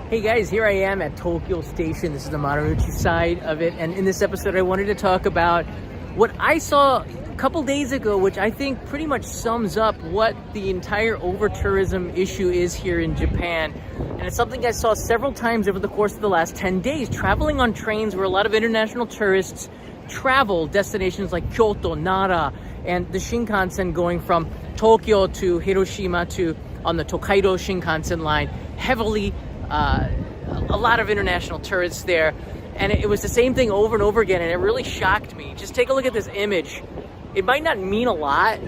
Hey guys, here I am at Tokyo Station. This is the Marunouchi side of it, and in this episode I wanted to talk about what I saw a couple days ago, which I think pretty much sums up what the entire over-tourism issue is here in Japan. And it's something I saw several times over the course of the last 10 days, traveling on trains where a lot of international tourists travel, destinations like Kyoto, Nara, and the Shinkansen going from Tokyo to Hiroshima to on the Tokaido Shinkansen line, heavily a lot of international tourists there, and it was the same thing over and over again, and it really shocked me. Just take a look at this image. It might not mean a lot,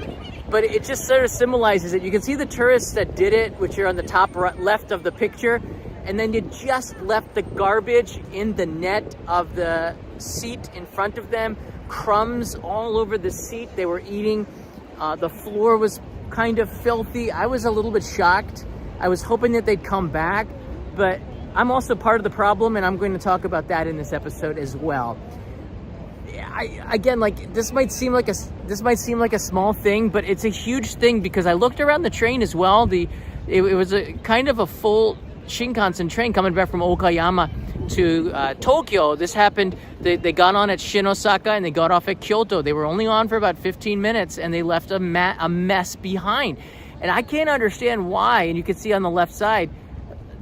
but it just sort of symbolizes it. You can see the tourists that did it, which are on the top left of the picture, and then they just left the garbage in the net of the seat in front of them, crumbs all over the seat they were eating. The floor was kind of filthy. I was a little bit shocked. I was hoping that they'd come back, but I'm also part of the problem, and I'm going to talk about that in this episode as well. Again, like this might seem like a small thing, but it's a huge thing because I looked around the train as well. It was a kind of a full Shinkansen train coming back from Okayama to Tokyo. This happened. They got on at Shinosaka and they got off at Kyoto. They were only on for about 15 minutes, and they left a mess behind. And I can't understand why. And you can see on the left side,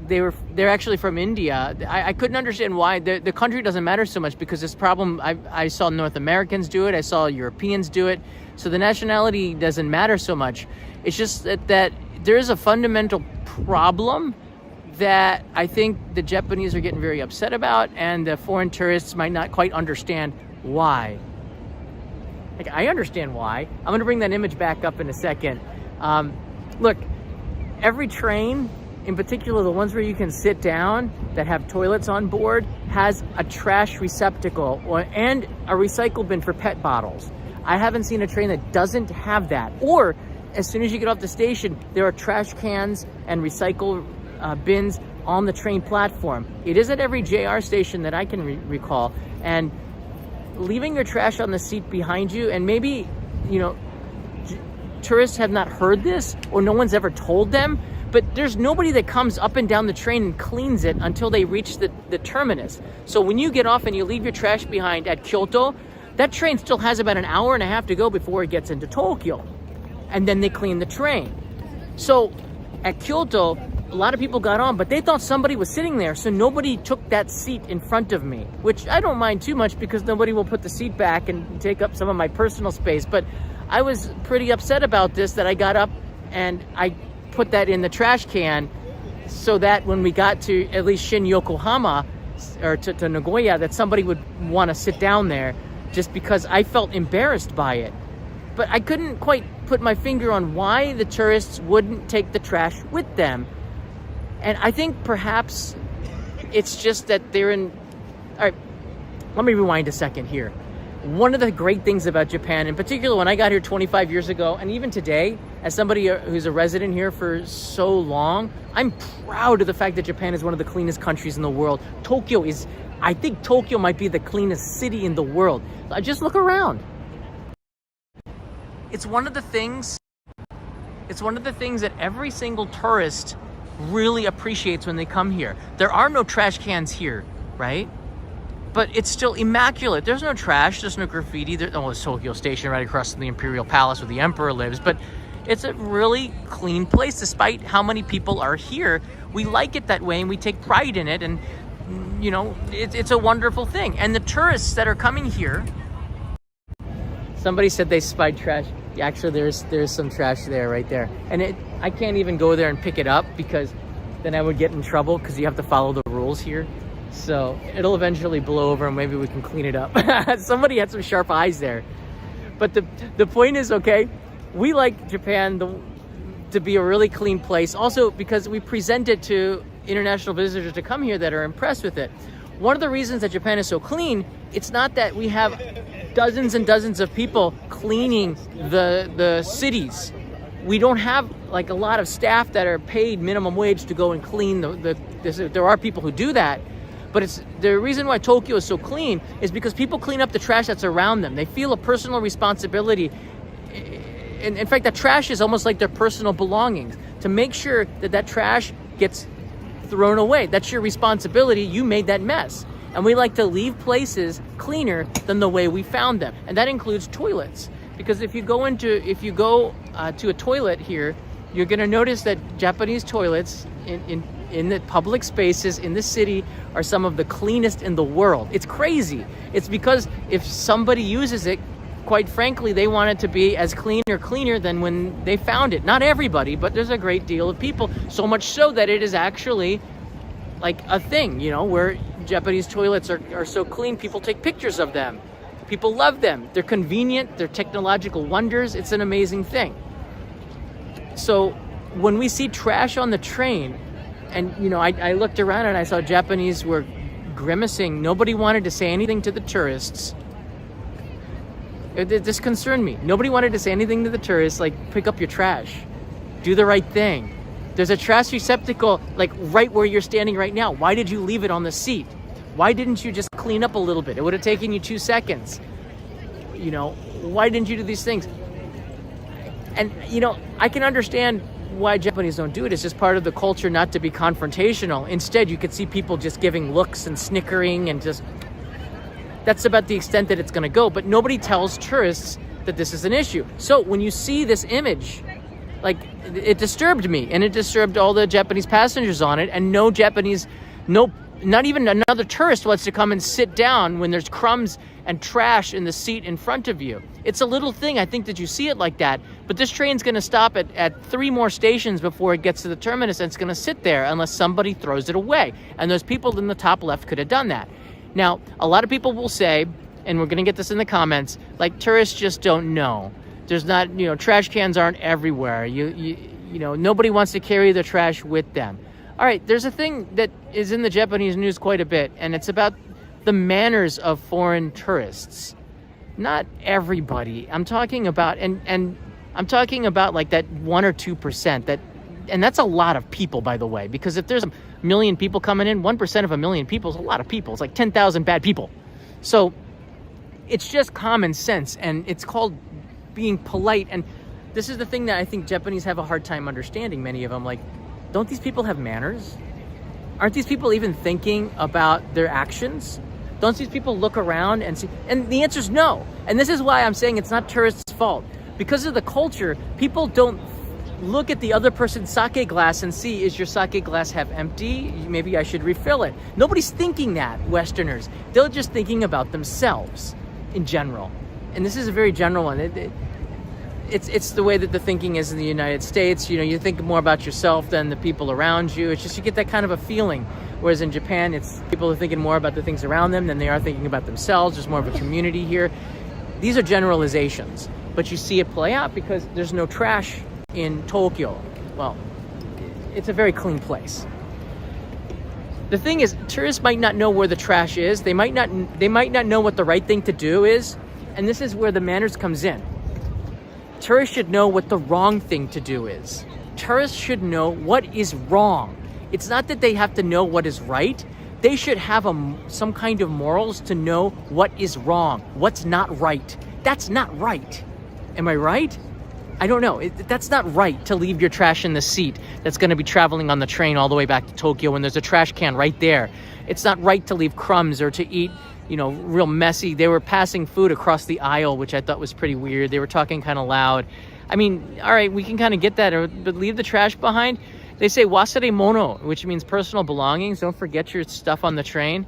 they're actually from India. I couldn't understand why. The country doesn't matter so much because this problem, I saw North Americans do it. I saw Europeans do it. So the nationality doesn't matter so much. It's just that there is a fundamental problem that I think the Japanese are getting very upset about, and the foreign tourists might not quite understand why. Like, I understand why. I'm going to bring that image back up in a second. Look, every train, in particular the ones where you can sit down that have toilets on board, has a trash receptacle and a recycle bin for PET bottles. I haven't seen a train that doesn't have that. Or as soon as you get off the station, there are trash cans and recycle bins on the train platform. It is at every JR station that I can recall. And leaving your trash on the seat behind you, and maybe, tourists have not heard this or no one's ever told them, but there's nobody that comes up and down the train and cleans it until they reach the terminus. So when you get off and you leave your trash behind at Kyoto, that train still has about an hour and a half to go before it gets into Tokyo. And then they clean the train. So at Kyoto, a lot of people got on, but they thought somebody was sitting there, so nobody took that seat in front of me, which I don't mind too much because nobody will put the seat back and take up some of my personal space. But I was pretty upset about this, that I got up and I put that in the trash can so that when we got to at least Shin Yokohama or to Nagoya, that somebody would want to sit down there, just because I felt embarrassed by it. But I couldn't quite put my finger on why the tourists wouldn't take the trash with them. And I think perhaps it's just that they're in... All right, let me rewind a second here. One of the great things about Japan, in particular when I got here 25 years ago, and even today, as somebody who's a resident here for so long, I'm proud of the fact that Japan is one of the cleanest countries in the world. I think Tokyo might be the cleanest city in the world. Just look around. It's one of the things that every single tourist really appreciates when they come here. There are no trash cans here, right? But it's still immaculate. There's no trash, there's no graffiti. There's Tokyo Station right across from the Imperial Palace where the Emperor lives, but it's a really clean place despite how many people are here. We like it that way and we take pride in it, and it's a wonderful thing. And the tourists that are coming here, somebody said they spied trash. Yeah, actually there's some trash there, right there. And I can't even go there and pick it up because then I would get in trouble because you have to follow the rules here. So it'll eventually blow over and maybe we can clean it up. Somebody had some sharp eyes there. But the point is, okay, we like Japan to be a really clean place. Also because we present it to international visitors to come here that are impressed with it. One of the reasons that Japan is so clean, it's not that we have dozens and dozens of people cleaning the cities. We don't have like a lot of staff that are paid minimum wage to go and clean there are people who do that. But it's the reason why Tokyo is so clean is because people clean up the trash that's around them. They feel a personal responsibility. In fact, that trash is almost like their personal belongings. To make sure that trash gets thrown away. That's your responsibility. You made that mess. And we like to leave places cleaner than the way we found them. And that includes toilets. Because if you go to a toilet here, you're going to notice that Japanese toilets in the public spaces in the city are some of the cleanest in the world. It's crazy. It's because if somebody uses it, quite frankly, they want it to be as clean or cleaner than when they found it. Not everybody, but there's a great deal of people. So much so that it is actually like a thing, where Japanese toilets are so clean, people take pictures of them. People love them. They're convenient. They're technological wonders. It's an amazing thing. So when we see trash on the train, and I looked around and I saw Japanese were grimacing. Nobody wanted to say anything to the tourists. This concerned me. Nobody wanted to say anything to the tourists, like, pick up your trash. Do the right thing. There's a trash receptacle, like, right where you're standing right now. Why did you leave it on the seat? Why didn't you just clean up a little bit? It would have taken you 2 seconds. Why didn't you do these things? And, I can understand why Japanese don't do it. It's just part of the culture not to be confrontational. Instead, you could see people just giving looks and snickering and just... That's about the extent that it's going to go. But nobody tells tourists that this is an issue. So when you see this image, like, it disturbed me. And it disturbed all the Japanese passengers on it. And not even another tourist wants to come and sit down when there's crumbs and trash in the seat in front of you. It's a little thing, I think, that you see it like that. But this train's going to stop at 3 more stations before it gets to the terminus, and it's going to sit there unless somebody throws it away. And those people in the top left could have done that. Now, a lot of people will say, and we're going to get this in the comments, like, tourists just don't know. There's not, trash cans aren't everywhere. Nobody wants to carry the trash with them. All right, there's a thing that is in the Japanese news quite a bit, and it's about the manners of foreign tourists. Not everybody. I'm talking about, and I'm talking about like that 1 or 2% and that's a lot of people, by the way, because if there's a million people coming in, 1% of a million people is a lot of people. It's like 10,000 bad people. So it's just common sense, and it's called being polite. And this is the thing that I think Japanese have a hard time understanding, many of them. Like, don't these people have manners? Aren't these people even thinking about their actions? Don't these people look around and see? And the answer is no. And this is why I'm saying it's not tourists' fault. Because of the culture, people don't look at the other person's sake glass and see, is your sake glass half empty? Maybe I should refill it. Nobody's thinking that, Westerners. They're just thinking about themselves in general. And this is a very general one. It's the way that the thinking is in the United States. You think more about yourself than the people around you. It's just, you get that kind of a feeling. Whereas in Japan, it's people are thinking more about the things around them than they are thinking about themselves. There's more of a community here. These are generalizations, but you see it play out because there's no trash in Tokyo. Well, it's a very clean place. The thing is, tourists might not know where the trash is. They might not know what the right thing to do is. And this is where the manners comes in. Tourists should know what the wrong thing to do is. Tourists should know what is wrong. It's not that they have to know what is right. They should have some kind of morals to know what is wrong, what's not right. That's not right. Am I right? I don't know. That's not right to leave your trash in the seat that's going to be traveling on the train all the way back to Tokyo when there's a trash can right there. It's not right to leave crumbs or to eat, real messy. They were passing food across the aisle, which I thought was pretty weird. They were talking kind of loud. I mean, all right, we can kind of get that, but leave the trash behind. They say wasare mono, which means personal belongings. Don't forget your stuff on the train.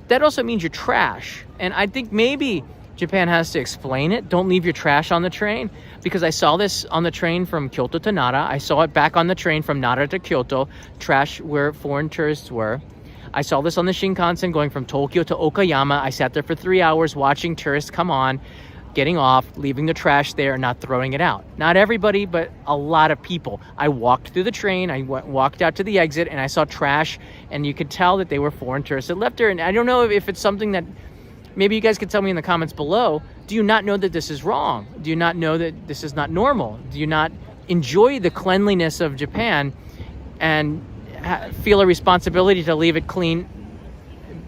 That also means your trash. And I think maybe Japan has to explain it. Don't leave your trash on the train, because I saw this on the train from Kyoto to Nara. I saw it back on the train from Nara to Kyoto, trash where foreign tourists were. I saw this on the Shinkansen going from Tokyo to Okayama. I sat there for 3 hours watching tourists come on, getting off, leaving the trash there, not throwing it out. Not everybody, but a lot of people. I walked through the train, I walked out to the exit, and I saw trash, and you could tell that they were foreign tourists that left there. And I don't know if it's something that, maybe you guys could tell me in the comments below. Do you not know that this is wrong? Do you not know that this is not normal? Do you not enjoy the cleanliness of Japan and feel a responsibility to leave it clean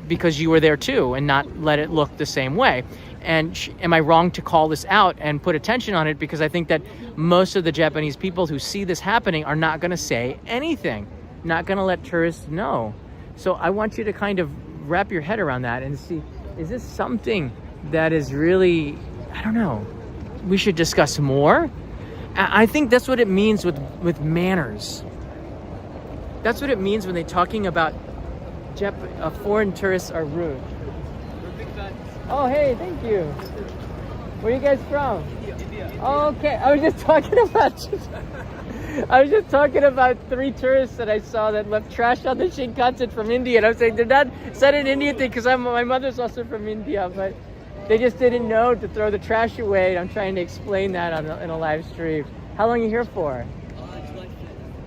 because you were there too and not let it look the same way? And am I wrong to call this out and put attention on it? Because I think that most of the Japanese people who see this happening are not going to say anything. not going to let tourists know. So I want you to kind of wrap your head around that and see, is this something that is really, I don't know, we should discuss more? I think that's what it means with manners. That's what it means when they're talking about foreign tourists are rude. Oh, hey, thank you. Where are you guys from? India. Oh, okay. I was just talking about 3 tourists that I saw that left trash on the Shinkansen from India. And I was saying, they're not, it's not an Indian thing because my mother's also from India, but they just didn't know to throw the trash away. I'm trying to explain that in a live stream. How long are you here for?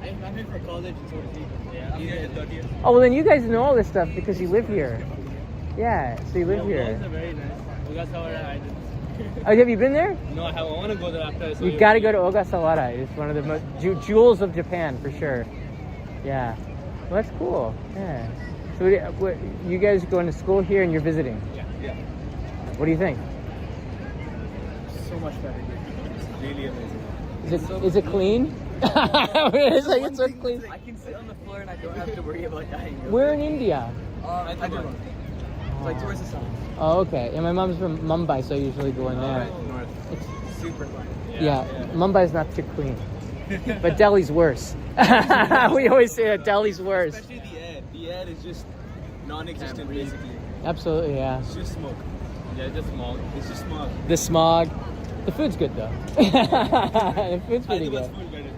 I'm here for college and sort of thing. Yeah, I'm here in 3rd year. Oh, well then you guys know all this stuff because you live here. Yeah, so you live here. It's very nice. Ogasawara Oh, have you been there? No, I want to go there after. So You got to go to Ogasawara. It's one of the most jewels of Japan for sure. Yeah, well, that's cool. Yeah. So you guys going to school here and you're visiting? Yeah. What do you think? So much better here. It's really amazing. Is it clean? It's like it's so clean. I can sit on the floor and I don't have to worry about dying. We're in India. I do. It's like towards the south. Oh, okay. And my mom's from Mumbai, so I usually go in there. North. It's super clean. Yeah, Mumbai's not too clean. But Delhi's worse. We always say that Delhi's worse. Especially the air. The air is just non-existent basically. Absolutely, yeah. It's just smoke. Yeah, just smog. It's just smog. The smog. The food's good though. The food's pretty good. Food better.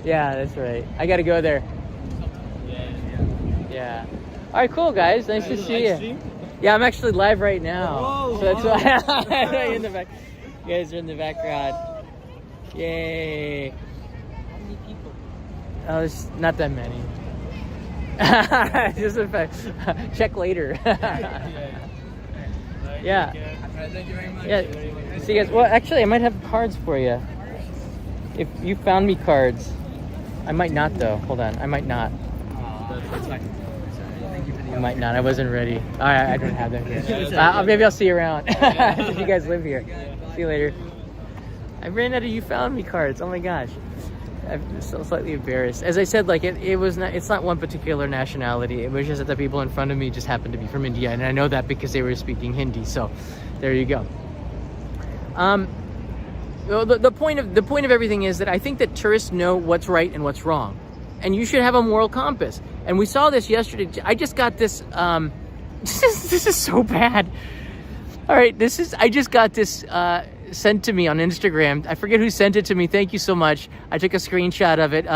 Yeah, that's right. I gotta go there. Yeah. All right, cool guys. Nice to see you. Yeah, I'm actually live right now. Whoa, So that's why I'm in the back. You guys are in the background. Yay. How many people? Oh, there's not that many. Just a fact. Check later. Yeah. Thank you very much. Yeah. See you guys. Well, actually, I might have cards for you. If you found me cards. I might not, though. Hold on. I might not. That's fine. Thank you for the I might not. I wasn't ready. All right, I don't have them here. Maybe I'll see you around. If you guys live here. See you later. I ran out of you found me cards. Oh my gosh. I'm so slightly embarrassed. As I said, like it was not. It's not one particular nationality. It was just that the people in front of me just happened to be from India, and I know that because they were speaking Hindi. So, there you go. Well, the point of everything is that I think that tourists know what's right and what's wrong, and you should have a moral compass. And we saw this yesterday. I just got this. This is so bad. All right, I just got this sent to me on Instagram. I forget who sent it to me. Thank you so much. I took a screenshot of it.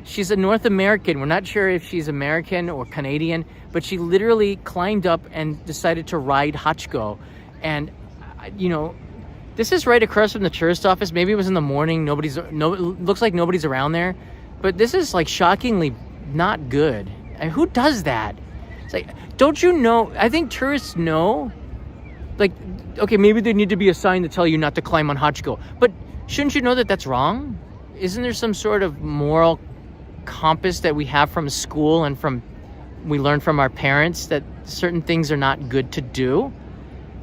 She's a North American. We're not sure if she's American or Canadian, but she literally climbed up and decided to ride Hachiko. And this is right across from the tourist office. Maybe it was in the morning. It looks like nobody's around there, but this is like shockingly not good. Who does that? It's like, don't you know? I think tourists know. Like, okay, maybe there need to be a sign to tell you not to climb on Hachiko, but shouldn't you know that that's wrong? Isn't there some sort of moral compass that we have from school and we learn from our parents that certain things are not good to do?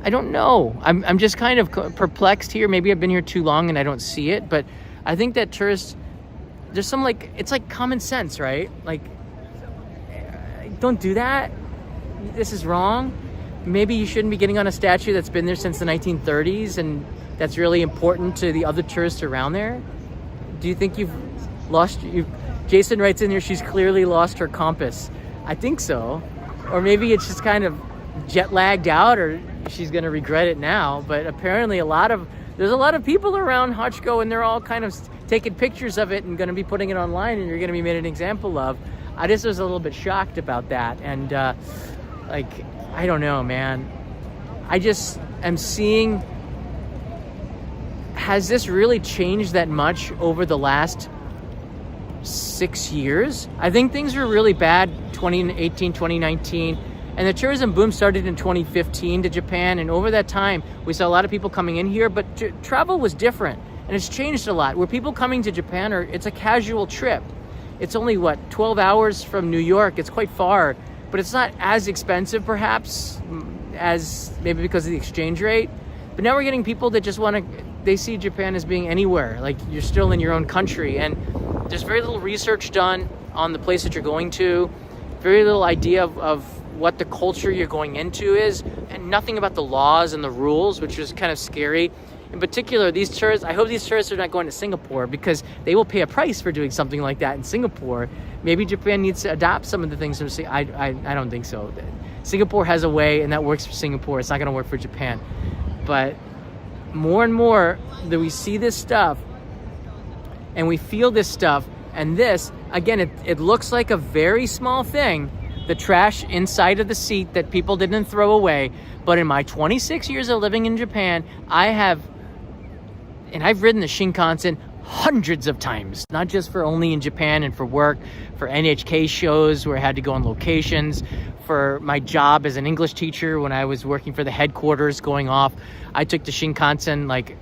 I don't know. I'm just kind of perplexed here. Maybe I've been here too long and I don't see it, but I think that tourists, there's some it's like common sense, right? Like, don't do that. This is wrong. Maybe you shouldn't be getting on a statue that's been there since the 1930s and that's really important to the other tourists around there. Do you think you've lost... Jason writes in here, she's clearly lost her compass. I think so. Or maybe it's just kind of jet lagged out, or she's going to regret it now. But apparently there's a lot of people around Hachiko and they're all kind of taking pictures of it and going to be putting it online and you're going to be made an example of. I just was a little bit shocked about that. And I don't know, man. I just am seeing, has this really changed that much over the last 6 years? I think things were really bad 2018, 2019, and the tourism boom started in 2015 to Japan, and over that time we saw a lot of people coming in here, but travel was different and it's changed a lot. Where people coming to Japan it's a casual trip. It's only 12 hours from New York. It's quite far, but it's not as expensive perhaps as maybe because of the exchange rate. But now we're getting people that just they see Japan as being anywhere, like you're still in your own country, and there's very little research done. on the place that you're going to, very little idea of what the culture you're going into is, and nothing about the laws and the rules, which is kind of scary. In particular, these tourists, I hope these tourists are not going to Singapore, because they will pay a price for doing something like that in Singapore. Maybe Japan needs to adopt some of the things from Singapore. I don't think so. Singapore has a way, and that works for Singapore. It's not going to work for Japan. But more and more that we see this stuff and we feel this stuff, and this, again, it looks like a very small thing, the trash inside of the seat that people didn't throw away. But in my 26 years of living in Japan, I've ridden the Shinkansen hundreds of times, not just for only in Japan and for work, for NHK shows where I had to go on locations, for my job as an English teacher when I was working for the headquarters going off. I took the Shinkansen like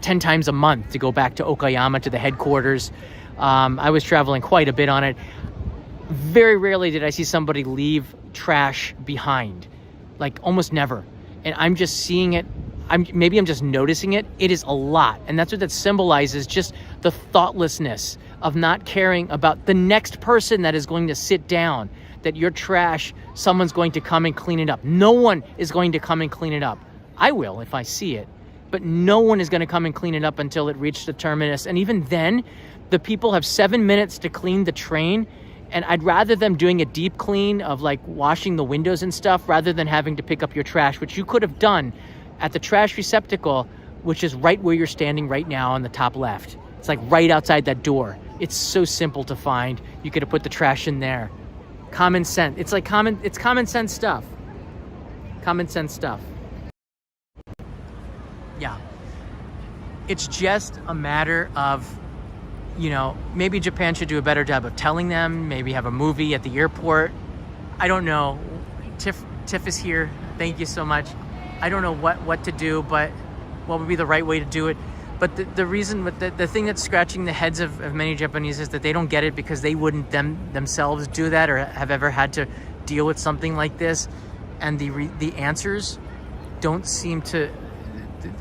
10 times a month to go back to Okayama to the headquarters. I was traveling quite a bit on it. Very rarely did I see somebody leave trash behind, like almost never. And I'm just seeing it. Maybe I'm just noticing it. It is a lot. And that's what that symbolizes, just the thoughtlessness of not caring about the next person that is going to sit down, that your trash, someone's going to come and clean it up. No one is going to come and clean it up. I will if I see it, but no one is going to come and clean it up until it reached the terminus. And even then, the people have 7 minutes to clean the train. And I'd rather them doing a deep clean of like washing the windows and stuff rather than having to pick up your trash, which you could have done at the trash receptacle, which is right where you're standing right now on the top left. It's like right outside that door. It's so simple to find. You could have put the trash in there. Common sense. It's common sense stuff. Common sense stuff. Yeah. It's just a matter of, maybe Japan should do a better job of telling them, maybe have a movie at the airport. I don't know. Tiff is here. Thank you so much. I don't know what to do, but what would be the right way to do it. But the thing that's scratching the heads of many Japanese is that they don't get it because they wouldn't themselves do that or have ever had to deal with something like this. And the answers don't seem to,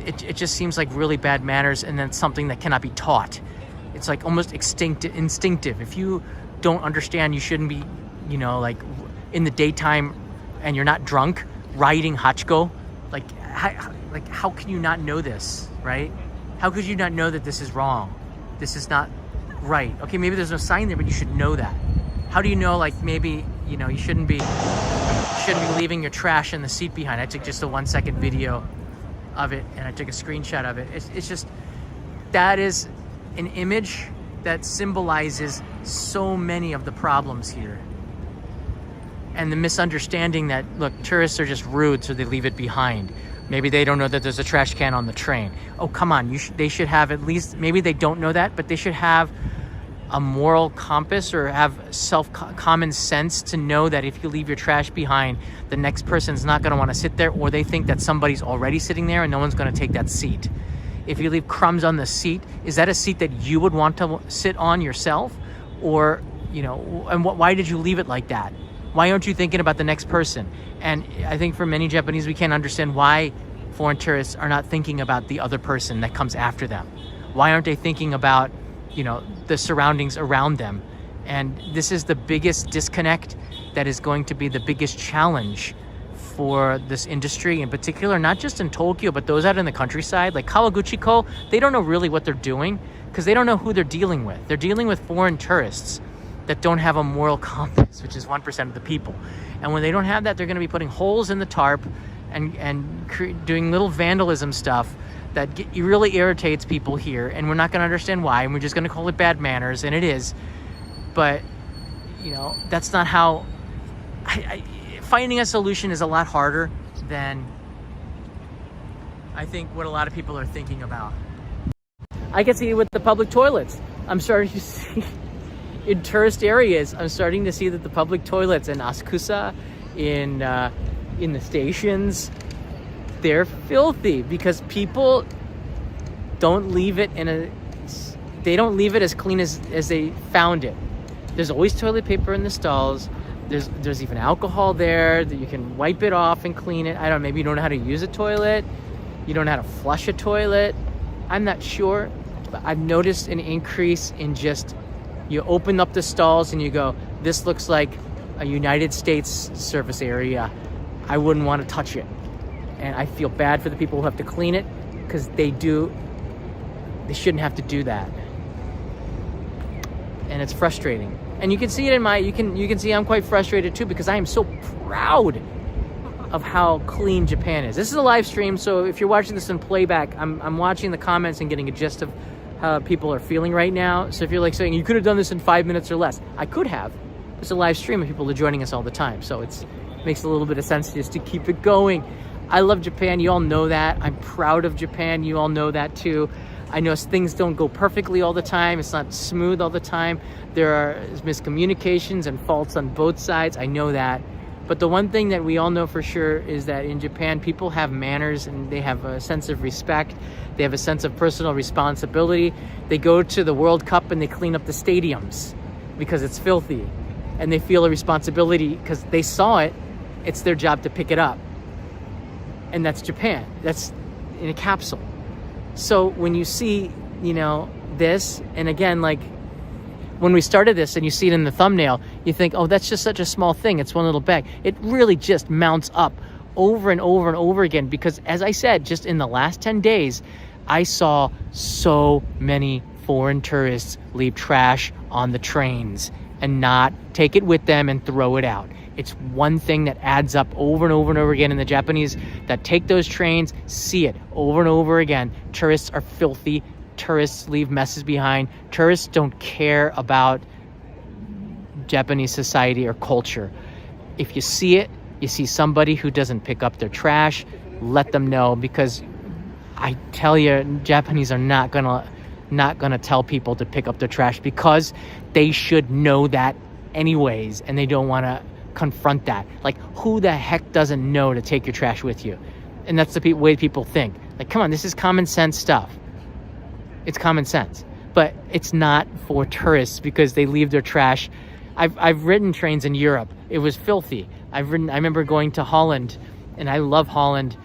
it just seems like really bad manners, and then something that cannot be taught. It's like almost instinctive. If you don't understand, you shouldn't be, like in the daytime and you're not drunk, riding hachiko. How can you not know this, right? How could you not know that this is wrong? This is not right. Okay, maybe there's no sign there, but you should know that. How do you know, maybe, you shouldn't be leaving your trash in the seat behind? I took just a 1 second video of it and I took a screenshot of it. It's just, that is an image that symbolizes so many of the problems here. And the misunderstanding that, look, tourists are just rude, so they leave it behind. Maybe they don't know that there's a trash can on the train. Oh, come on, they should have at least, maybe they don't know that, but they should have a moral compass or have common sense to know that if you leave your trash behind, the next person's not going to want to sit there, or they think that somebody's already sitting there and no one's going to take that seat. If you leave crumbs on the seat, is that a seat that you would want to sit on yourself? Or, and why did you leave it like that? Why aren't you thinking about the next person? And I think for many Japanese, we can't understand why foreign tourists are not thinking about the other person that comes after them. Why aren't they thinking about, the surroundings around them? And this is the biggest disconnect that is going to be the biggest challenge for this industry in particular, not just in Tokyo, but those out in the countryside, like Kawaguchiko. They don't know really what they're doing because they don't know who they're dealing with. They're dealing with foreign tourists that don't have a moral compass, which is 1% of the people. And when they don't have that, they're going to be putting holes in the tarp and doing little vandalism stuff that really irritates people here. And we're not going to understand why, and we're just going to call it bad manners, and it is. But, that's not how... finding a solution is a lot harder than I think what a lot of people are thinking about. I can see it with the public toilets. I'm starting to see... in tourist areas, I'm starting to see that the public toilets in Asakusa, in the stations, they're filthy because people don't leave it as clean as they found it. There's always toilet paper in the stalls. There's even alcohol there that you can wipe it off and clean it. I don't know, maybe you don't know how to use a toilet. You don't know how to flush a toilet. I'm not sure, but I've noticed an increase in just You open up the stalls and you go, this looks like a United States service area. I wouldn't want to touch it. And I feel bad for the people who have to clean it, because they shouldn't have to do that. And it's frustrating. And you can see it in you can see I'm quite frustrated too, because I am so proud of how clean Japan is. This is a live stream, so if you're watching this in playback, I'm watching the comments and getting a gist of how people are feeling right now. So if you're like saying you could have done this in 5 minutes or less, I could have. It's a live stream and people are joining us all the time, so it makes a little bit of sense just to keep it going. I love Japan. You all know that. I'm proud of Japan. You all know that too. I know things don't go perfectly all the time. It's not smooth all the time. There are miscommunications and faults on both sides. I know that. But the one thing that we all know for sure is that in Japan, people have manners and they have a sense of respect. They have a sense of personal responsibility. They go to the World Cup and they clean up the stadiums because it's filthy. And they feel a responsibility because they saw it. It's their job to pick it up. And that's Japan. That's in a capsule. So when you see, this, and again, like when we started this and you see it in the thumbnail, you think, oh, that's just such a small thing. It's one little bag. It really just mounts up over and over and over again, because as I said, just in the last 10 days, I saw so many foreign tourists leave trash on the trains and not take it with them and throw it out. It's one thing that adds up over and over and over again. And the Japanese that take those trains see it over and over again. Tourists are filthy. Tourists leave messes behind. Tourists don't care about Japanese society or culture. If you see it, you see somebody who doesn't pick up their trash, let them know, because I tell you, Japanese are not gonna tell people to pick up their trash, because they should know that anyways, and they don't want to confront that. Like, who the heck doesn't know to take your trash with you? And that's the way people think. Like, come on, this is common sense stuff. It's common sense, but it's not for tourists, because they leave their trash. I've ridden trains in Europe. It was filthy. I remember going to Holland, and I love Holland.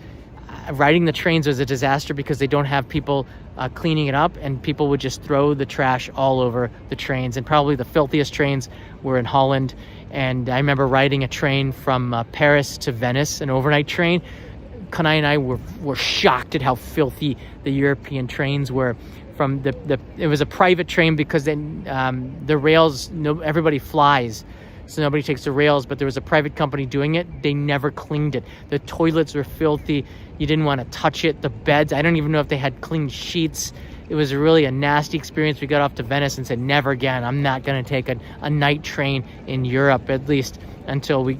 Riding the trains was a disaster because they don't have people cleaning it up, and people would just throw the trash all over the trains. And probably the filthiest trains were in Holland. And I remember riding a train from Paris to Venice, an overnight train. Kanai and I were shocked at how filthy the European trains were. From it was a private train, because then the rails, everybody flies, so nobody takes the rails, but there was a private company doing it. They never cleaned it. The toilets were filthy. You didn't want to touch it. The beds, I don't even know if they had clean sheets. It was really a nasty experience. We got off to Venice and said, never again. I'm not going to take a night train in Europe, at least until we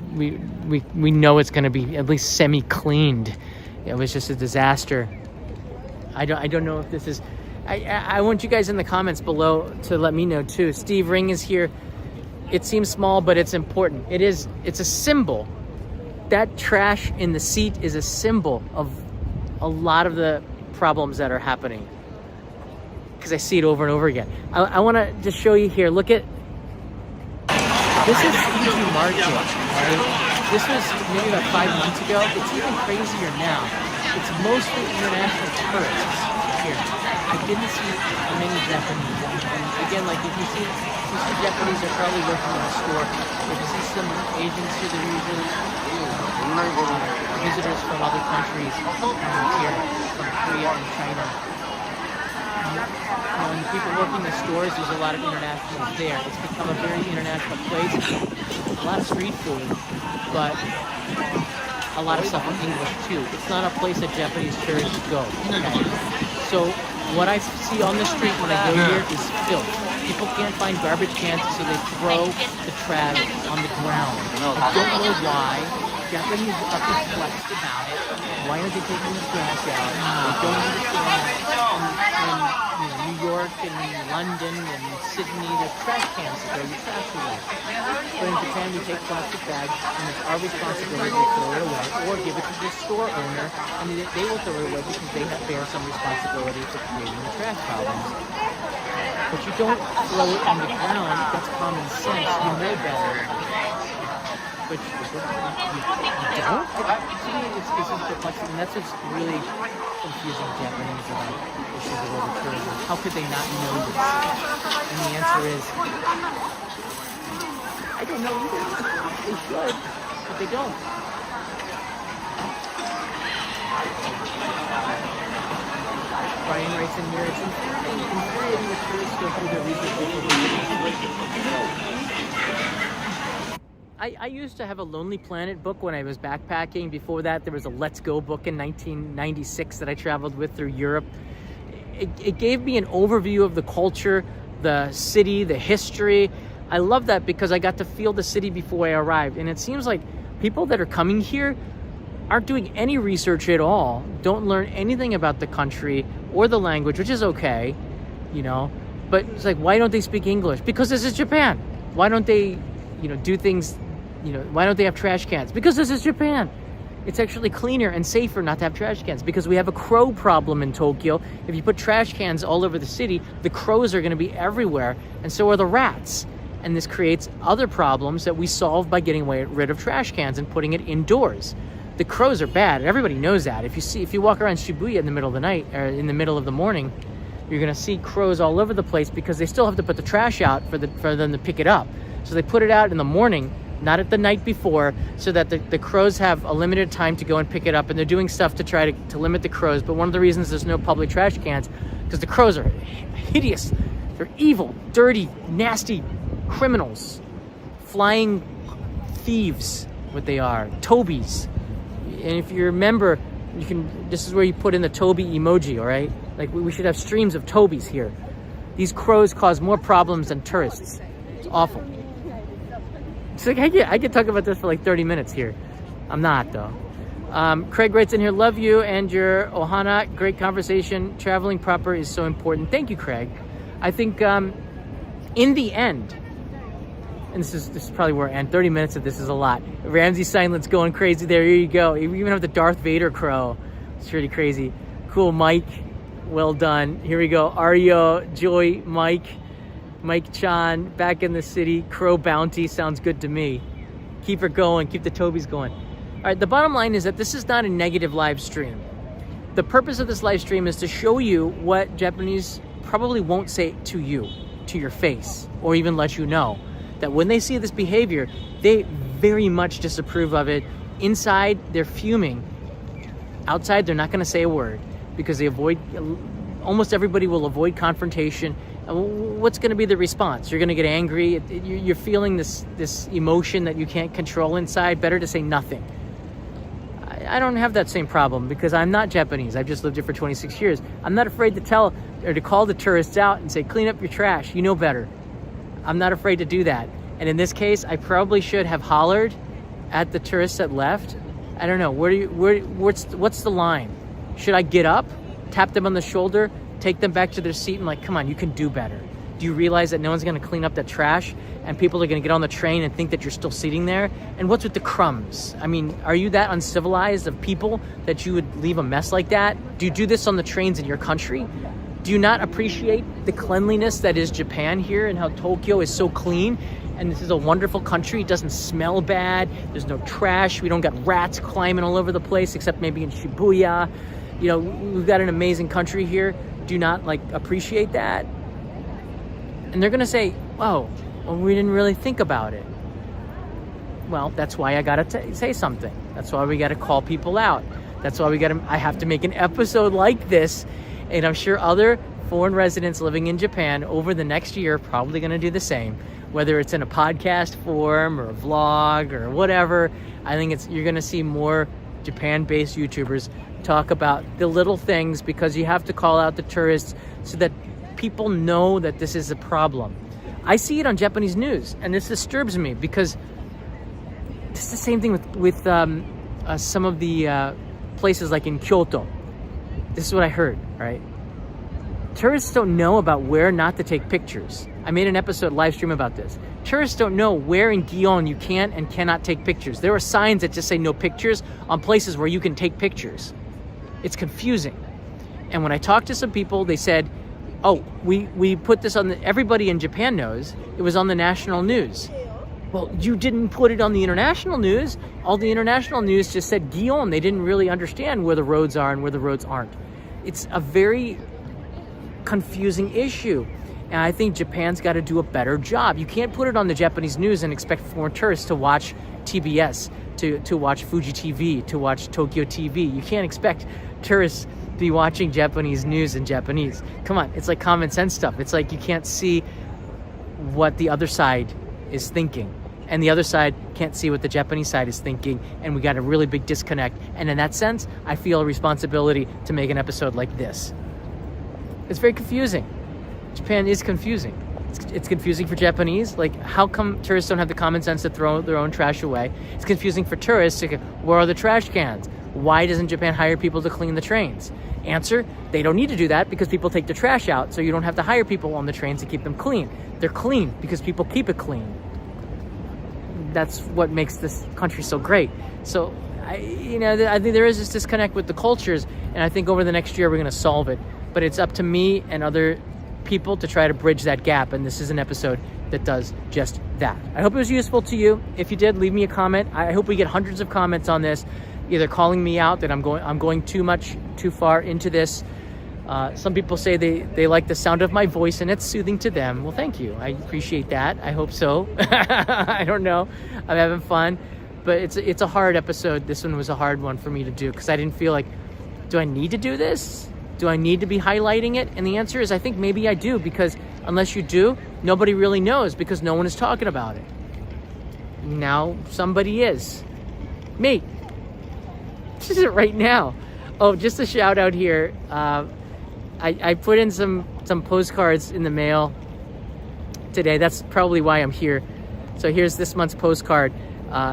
know it's going to be at least semi-cleaned. It was just a disaster. I don't know if this is... I want you guys in the comments below to let me know too. Steve Ring is here. It seems small, but it's important. It's a symbol. That trash in the seat is a symbol of a lot of the problems that are happening, because I see it over and over again. I want to just show you here. Look at this. Is Fuji Market, right? This was maybe about 5 months ago. It's even crazier now. It's mostly international tourists here. I didn't see many Japanese. And again, like if you see Japanese, they're probably working in a store. If you see some Asians here, they're usually visitors from other countries here, from Korea and China. When people work in the stores, there's a lot of internationals there. It's become a very international place. A lot of street food, but a lot of stuff in English too. It's not a place that Japanese tourists go. Okay? So what I see on the street when I go here is filth. People can't find garbage cans, so they throw the trash on the ground. I don't know why. Japanese are perplexed about it. Why aren't they taking the trash out? I don't understand. In New York and London and Sydney, there's trash cans to throw your trash away. But in Japan, we take plastic bags, and it's our responsibility to throw it away, or give it to the store owner, and they will throw it away because they bear some responsibility for creating the trash problems. But you don't throw it on the ground. That's common sense. You know better. switch the book. You don't? To me, it's just perplexing, and that's what's really confusing Japanese about issues of over-tourism. How could they not know this? And the answer is, I don't know either. They should, but they don't. Brian writes in here, it's infuriating when tourists go through their research before. I used to have a Lonely Planet book when I was backpacking. Before that, there was a Let's Go book in 1996 that I traveled with through Europe. It gave me an overview of the culture, the city, the history. I love that because I got to feel the city before I arrived. And it seems like people that are coming here aren't doing any research at all, don't learn anything about the country or the language, which is okay, you know. But it's like, why don't they speak English? Because this is Japan. Why don't they, do things, why don't they have trash cans? Because this is Japan. It's actually cleaner and safer not to have trash cans because we have a crow problem in Tokyo. If you put trash cans all over the city, the crows are going to be everywhere, and so are the rats. And this creates other problems that we solve by getting rid of trash cans and putting it indoors. The crows are bad. Everybody knows that. If you walk around Shibuya in the middle of the night or in the middle of the morning, you're going to see crows all over the place because they still have to put the trash out for them to pick it up. So they put it out in the morning, not at the night before, so that the crows have a limited time to go and pick it up. And they're doing stuff to try to limit the crows. But one of the reasons there's no public trash cans because the crows are hideous. They're evil, dirty, nasty criminals, flying thieves, what they are, tobies. And if you remember, this is where you put in the Toby emoji, all right? Like, we should have streams of Tobies here. These crows cause more problems than tourists. It's awful. It's like, I could talk about this for like 30 minutes here. I'm not, though. Craig writes in here, love you and your ohana. Great conversation. Traveling proper is so important. Thank you, Craig. I think in the end, and this is probably where I end. 30 minutes of this is a lot. Ramsey Silence going crazy there. Here you go. You even have the Darth Vader crow. It's pretty crazy. Cool, Mike. Well done. Here we go. Aryo, Joy, Mike Chan, back in the city. Crow bounty sounds good to me. Keep her going. Keep the Tobies going. All right, the bottom line is that this is not a negative live stream. The purpose of this live stream is to show you what Japanese probably won't say to you, to your face, or even let you know. That when they see this behavior, they very much disapprove of it. Inside, they're fuming. Outside, they're not going to say a word because they almost everybody will avoid confrontation. What's going to be the response? You're going to get angry. You're feeling this emotion that you can't control inside. Better to say nothing. I don't have that same problem because I'm not Japanese. I've just lived here for 26 years. I'm not afraid to tell or to call the tourists out and say, clean up your trash. You know better. I'm not afraid to do that. And in this case, I probably should have hollered at the tourists that left. I don't know. What's the line? Should I get up, tap them on the shoulder, take them back to their seat and like, come on, you can do better. Do you realize that no one's going to clean up that trash and people are going to get on the train and think that you're still sitting there? And what's with the crumbs? I mean, are you that uncivilized of people that you would leave a mess like that? Do you do this on the trains in your country? Do you not appreciate the cleanliness that is Japan here and how Tokyo is so clean? And this is a wonderful country. It doesn't smell bad. There's no trash. We don't got rats climbing all over the place, except maybe in Shibuya. We've got an amazing country here. Do you not appreciate that? And they're going to say, oh, well, we didn't really think about it. Well, that's why I got to say something. That's why we got to call people out. That's why I have to make an episode like this. And I'm sure other foreign residents living in Japan over the next year are probably going to do the same. Whether it's in a podcast form or a vlog or whatever, I think you're going to see more Japan-based YouTubers talk about the little things because you have to call out the tourists so that people know that this is a problem. I see it on Japanese news, and this disturbs me because it's the same thing with some of the places like in Kyoto. This is what I heard, right? Tourists don't know about where not to take pictures. I made an episode live stream about this. Tourists don't know where in Gion you can and cannot take pictures. There are signs that just say no pictures on places where you can take pictures. It's confusing. And when I talked to some people, they said, oh, we put this on everybody in Japan knows. It was on the national news. Well, you didn't put it on the international news. All the international news just said Guillaume. They didn't really understand where the roads are and where the roads aren't. It's a very confusing issue. And I think Japan's got to do a better job. You can't put it on the Japanese news and expect foreign tourists to watch TBS, to watch Fuji TV, to watch Tokyo TV. You can't expect tourists to be watching Japanese news in Japanese. Come on, it's like common sense stuff. It's like you can't see what the other side is thinking. And the other side can't see what the Japanese side is thinking. And we got a really big disconnect. And in that sense, I feel a responsibility to make an episode like this. It's very confusing. Japan is confusing. It's confusing for Japanese. Like, how come tourists don't have the common sense to throw their own trash away? It's confusing for tourists. Like, where are the trash cans? Why doesn't Japan hire people to clean the trains? Answer, they don't need to do that because people take the trash out, so you don't have to hire people on the trains to keep them clean. They're clean because people keep it clean. That's what makes this country so great. So, I think there is this disconnect with the cultures, and I think over the next year we're going to solve it. But it's up to me and other people to try to bridge that gap, and this is an episode that does just that. I hope it was useful to you. If you did, leave me a comment. I hope we get hundreds of comments on this, either calling me out that I'm going too far into this. Some people say they like the sound of my voice and it's soothing to them. Well, thank you. I appreciate that. I hope so. I don't know. I'm having fun, but it's a hard episode. This one was a hard one for me to do because I didn't feel like, do I need to do this? Do I need to be highlighting it? And the answer is, I think maybe I do, because unless you do, nobody really knows because no one is talking about it. Now somebody is. Me. This is it right now. Oh, just a shout out here. I put in some postcards in the mail today. That's probably why I'm here. So here's this month's postcard.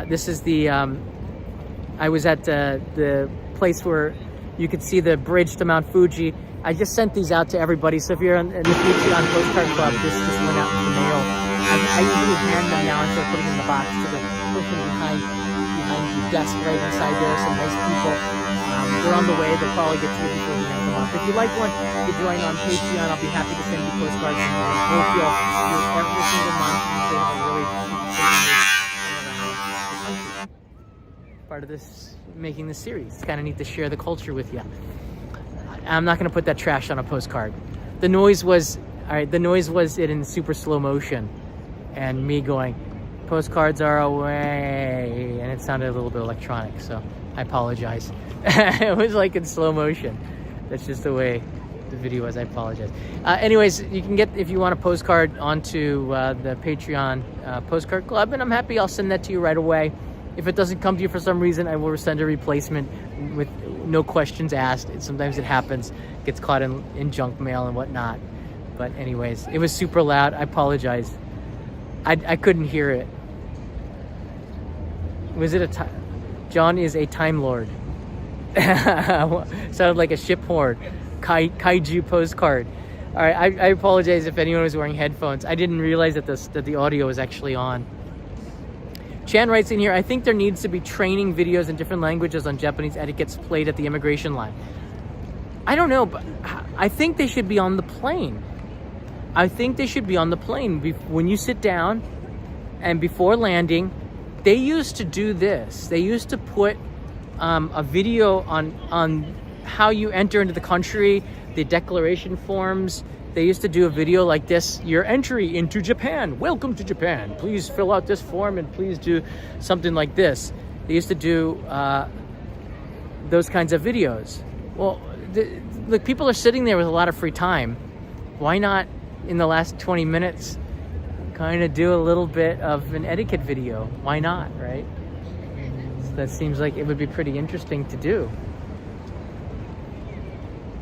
This is the, I was at the place where you could see the bridge to Mount Fuji. I just sent these out to everybody. So if you're in the Patreon Postcard Club, this just went out in the mail. I usually hand them now instead of putting them in the box to the person behind the desk right inside there. Some nice people. They're on the way. They'll probably get to you before we hand them off. If you like one, you can join on Patreon. I'll be happy to send you postcards from Tokyo every single month. They have a really part of this, making this series. It's kind of neat to share the culture with you. I'm not going to put that trash on a postcard. The noise was it in super slow motion and me going, postcards are away, and it sounded a little bit electronic, so I apologize. It was like in slow motion. That's just the way the video was. I apologize. Anyways, you can get, if you want a postcard, onto the Patreon Postcard Club, and I'm happy. I'll send that to you right away. If it doesn't come to you for some reason, I will send a replacement with no questions asked. Sometimes it happens, gets caught in junk mail and whatnot. But anyways, it was super loud. I apologize. I couldn't hear it. Was it John is a Time Lord. Sounded like a ship horn. Kaiju postcard. All right, I apologize if anyone was wearing headphones. I didn't realize that the audio was actually on. Chan writes in here, I think there needs to be training videos in different languages on Japanese etiquettes played at the immigration line. I don't know, but I think they should be on the plane. I think they should be on the plane. When you sit down and before landing, they used to do this. They used to put a video on how you enter into the country, the declaration forms. They used to do a video like this: your entry into Japan. Welcome to Japan. Please fill out this form and please do something like this. They used to do those kinds of videos. Well, look, people are sitting there with a lot of free time. Why not, in the last 20 minutes, kind of do a little bit of an etiquette video? Why not, right? So that seems like it would be pretty interesting to do.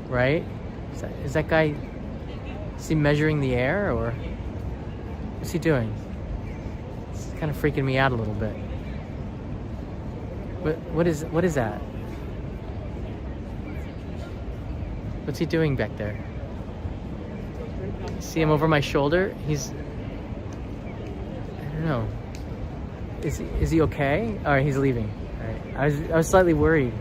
Right? Is that guy... Is he measuring the air, or what's he doing? It's kind of freaking me out a little bit. What is that? What's he doing back there? See him over my shoulder? He's... I don't know. Is he okay? All right, he's leaving. All right. I was slightly worried.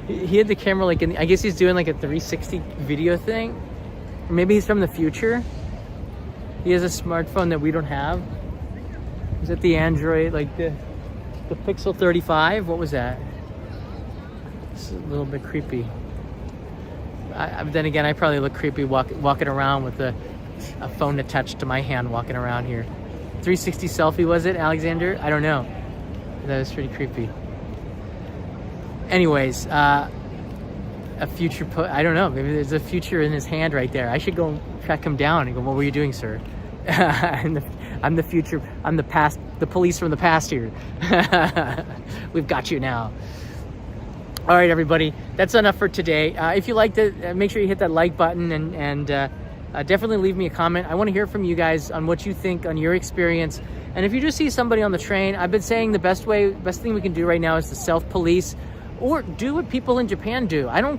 He had the camera like I guess he's doing like a 360 video thing. Or maybe he's from the future. He has a smartphone that we don't have. Is it the Android, like the Pixel 35? What was that? It's a little bit creepy. Then again, I probably look creepy walking around with a phone attached to my hand, walking around here. 360 selfie, was it, Alexander? I don't know. That was pretty creepy. Anyways, a future I don't know. Maybe there's a future in his hand right there. I should go track him down and go, what were you doing, sir? I'm the future. I'm the past. The police from the past here. We've got you now. All right, everybody. That's enough for today. If you liked it, make sure you hit that like button and definitely leave me a comment. I want to hear from you guys on what you think, on your experience. And if you just see somebody on the train, I've been saying the best thing we can do right now is to self-police, or do what people in Japan do. I don't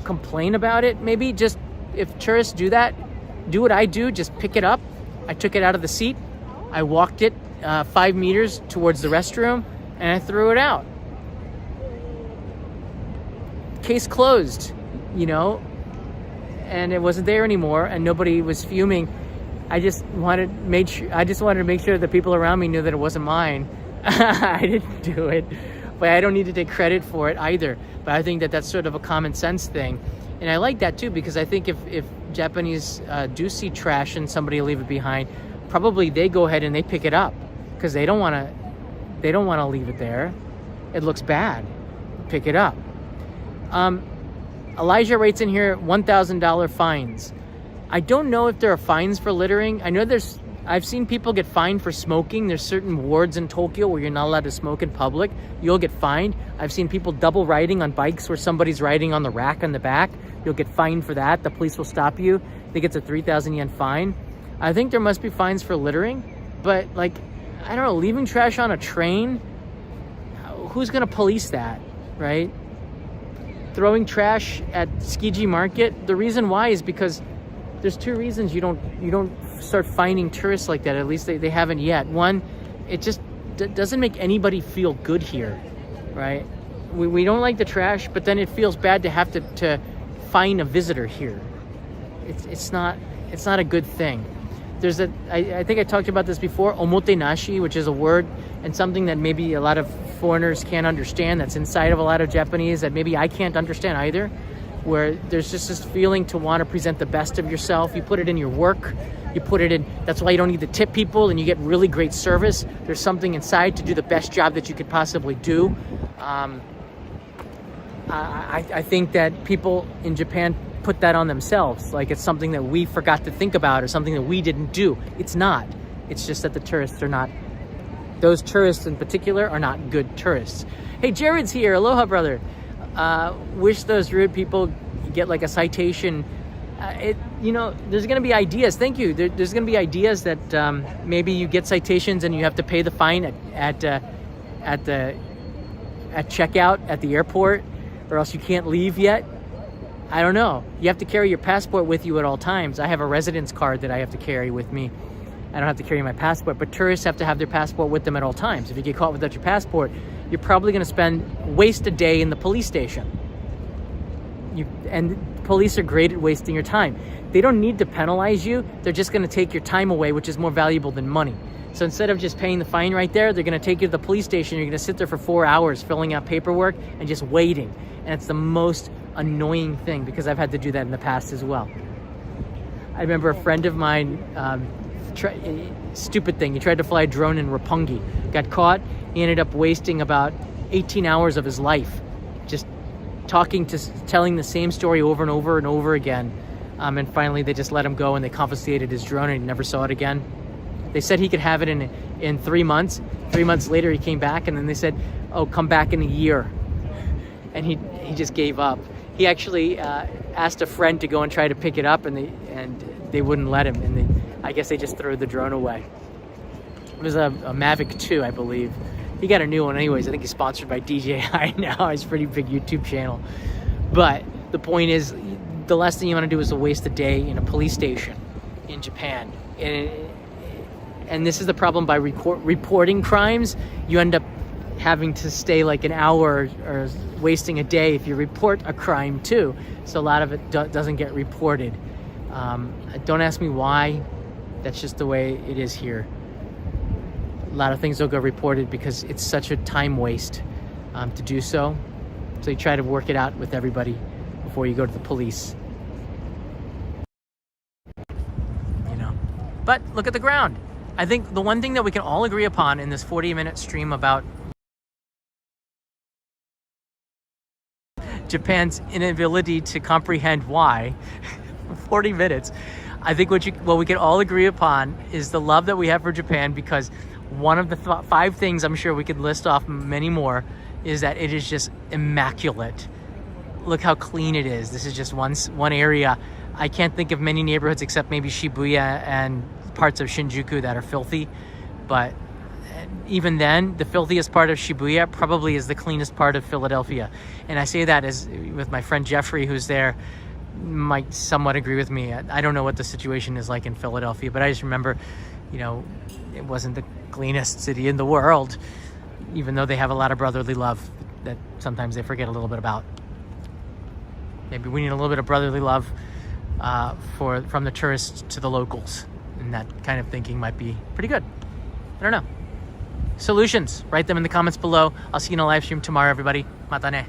complain about it. Maybe just, if tourists do that, do what I do, just pick it up. I took it out of the seat, I walked it 5 meters towards the restroom, and I threw it out. Case closed, and it wasn't there anymore, and nobody was fuming. I just wanted to make sure that people around me knew that it wasn't mine. I didn't do it, but I don't need to take credit for it either. But I think that that's sort of a common sense thing. And I like that too, because I think if Japanese do see trash and somebody leave it behind, probably they go ahead and they pick it up, because they don't want to leave it there. It looks bad. Pick it up. Elijah writes in here, $1,000 fines. I don't know if there are fines for littering. I know I've seen people get fined for smoking. There's certain wards in Tokyo where you're not allowed to smoke in public. You'll get fined. I've seen people double riding on bikes where somebody's riding on the rack on the back. You'll get fined for that. The police will stop you. I think it's a 3,000 yen fine. I think there must be fines for littering, but I don't know, leaving trash on a train, who's gonna police that, right? Throwing trash at Tsukiji Market, the reason why is because there's two reasons you don't start fining tourists like that. At least they haven't yet. One, it just doesn't make anybody feel good here, right? We don't like the trash, but then it feels bad to have to fine a visitor here. It's not a good thing. There's I think I talked about this before, omotenashi, which is a word and something that maybe a lot of foreigners can't understand, that's inside of a lot of Japanese that maybe I can't understand either, where there's just this feeling to want to present the best of yourself. You put it in your work, you put it in, that's why you don't need to tip people and you get really great service. There's something inside to do the best job that you could possibly do. I think that people in Japan put that on themselves, like it's something that we forgot to think about or something that we didn't do. It's not. It's just that the tourists are not, those tourists in particular are not good tourists. Hey, Jared's here. Aloha, brother. Wish those rude people get like a citation. There's going to be ideas. Thank you. There's going to be ideas that maybe you get citations and you have to pay the fine at checkout at the airport, or else you can't leave yet. I don't know. You have to carry your passport with you at all times. I have a residence card that I have to carry with me. I don't have to carry my passport, but tourists have to have their passport with them at all times. If you get caught without your passport, you're probably going to waste a day in the police station. And police are great at wasting your time. They don't need to penalize you. They're just going to take your time away, which is more valuable than money. So instead of just paying the fine right there, they're going to take you to the police station. You're going to sit there for 4 hours filling out paperwork and just waiting. And it's the most annoying thing, because I've had to do that in the past as well. I remember a friend of mine, stupid thing, he tried to fly a drone in Roppongi, got caught. He ended up wasting about 18 hours of his life just telling the same story over and over and over again. And finally they just let him go and they confiscated his drone and he never saw it again. They said he could have it in 3 months. 3 months later he came back, and then they said, oh, come back in a year. And he just gave up. He actually asked a friend to go and try to pick it up, and they wouldn't let him, and I guess they just threw the drone away. It was a Mavic 2, I believe. He got a new one anyways. I think he's sponsored by DJI now. He's a pretty big YouTube channel. But the point is, the last thing you want to do is to waste a day in a police station in Japan. And this is the problem by reporting crimes. You end up having to stay like an hour or wasting a day if you report a crime too. So a lot of it doesn't get reported. Don't ask me why. That's just the way it is here. A lot of things don't go reported because it's such a time waste to do so. So you try to work it out with everybody before you go to the police. You know, but look at the ground. I think the one thing that we can all agree upon in this 40-minute stream about Japan's inability to comprehend why, 40 minutes, I think what we can all agree upon is the love that we have for Japan, because one of the 5 things, I'm sure we could list off many more, is that it is just immaculate. Look how clean it is. This is just one area. I can't think of many neighborhoods except maybe Shibuya and parts of Shinjuku that are filthy. But even then, the filthiest part of Shibuya probably is the cleanest part of Philadelphia. And I say that as with my friend Jeffrey, who's there, might somewhat agree with me. I don't know what the situation is like in Philadelphia, but I just remember, you know, it wasn't the cleanest city in the world, even though they have a lot of brotherly love that sometimes they forget a little bit about. Maybe we need a little bit of brotherly love from the tourists to the locals, and that kind of thinking might be pretty good. I don't know. Solutions, write them in the comments below. I'll see you in a live stream tomorrow, everybody. Mata ne.